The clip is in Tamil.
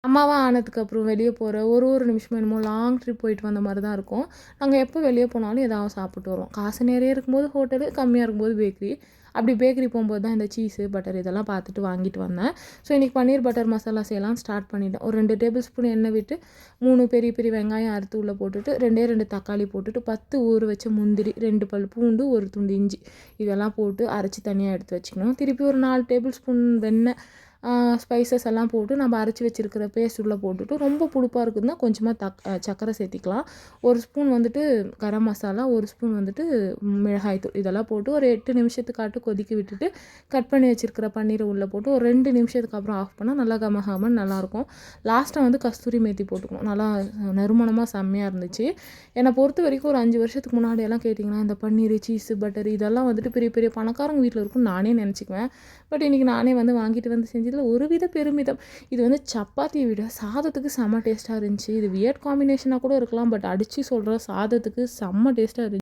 அம்மாவா ஆனதுக்கப்புறம் வெளியே போகிற ஒரு நிமிஷமும் என்னமோ லாங் ட்ரிப் போயிட்டு வந்த மாதிரி தான் இருக்கும். நாங்கள் எப்போ வெளியே போனாலும் ஏதாவது சாப்பிட்டு வருவோம். காசு நிறைய இருக்கும்போது ஹோட்டலு, கம்மியாக இருக்கும்போது பேக்கரி. அப்படி பேக்கரி போகும்போது தான் இந்த சீஸு, பட்டர் இதெல்லாம் பார்த்துட்டு வாங்கிட்டு வந்தேன். ஸோ இன்றைக்கி பன்னீர் பட்டர் மசாலா செய்யலாம் ஸ்டார்ட் பண்ணிட்டேன். ஒரு 2 டேபிள் ஸ்பூன் எண்ணெய் விட்டு 3 பெரிய பெரிய வெங்காயம் அறுத்து உள்ளே போட்டுட்டு 2 தக்காளி போட்டுட்டு 10 ஊற வச்ச முந்திரி, 2 பல் பூண்டு, 1 துண்டு இஞ்சி இதெல்லாம் போட்டு அரைச்சி தனியாக எடுத்து வச்சுக்கணும். திருப்பி ஒரு 4 டேபிள் ஸ்பூன் வெண்ணெய், ஸ்பைசஸ் எல்லாம் போட்டு நம்ம அரைச்சி வச்சுருக்கிற பேஸ்ட் உள்ளே போட்டுட்டு ரொம்ப புளிப்பாக இருக்குதுன்னா கொஞ்சமாக சர்க்கரை சேர்த்திக்கலாம். 1 ஸ்பூன் வந்துட்டு கரம் மசாலா, 1 ஸ்பூன் வந்துட்டு மிளகாய்த்தூள் இதெல்லாம் போட்டு ஒரு 8 நிமிஷத்துக்காட்டு கொதிக்க விட்டுட்டு கட் பண்ணி வச்சுருக்கிற பன்னீரை உள்ளே போட்டு ஒரு 2 நிமிஷத்துக்கு அப்புறம் ஆஃப் பண்ணால் நல்லா கமகமன்னு நல்லாயிருக்கும். லாஸ்ட்டாக வந்து கஸ்தூரி மேத்தி போட்டுக்கணும். நல்லா நறுமணமாக செம்மையாக இருந்துச்சு. என்னை பொறுத்த வரைக்கும் ஒரு 5 வருஷத்துக்கு முன்னாடியெல்லாம் கேட்டிங்கன்னா இந்த பன்னீர், சீஸு, பட்டர் இதெல்லாம் வந்துட்டு பெரிய பெரிய பணக்காரங்க வீட்டில் இருக்கும்னு நானே நினச்சிக்குவேன். பட் இன்றைக்கி நானே வந்து வாங்கிட்டு வந்து செஞ்சதில் ஒரு வித பெருமிதம். இது வந்து சப்பாத்தியை விட சாதத்துக்கு செம்ம டேஸ்ட்டாக இருந்துச்சு. இது வியர்ட் காம்பினேஷனாக கூட இருக்கலாம். பட் அடித்து சொல்கிற சாதத்துக்கு செம்ம டேஸ்ட்டாக இருந்துச்சு.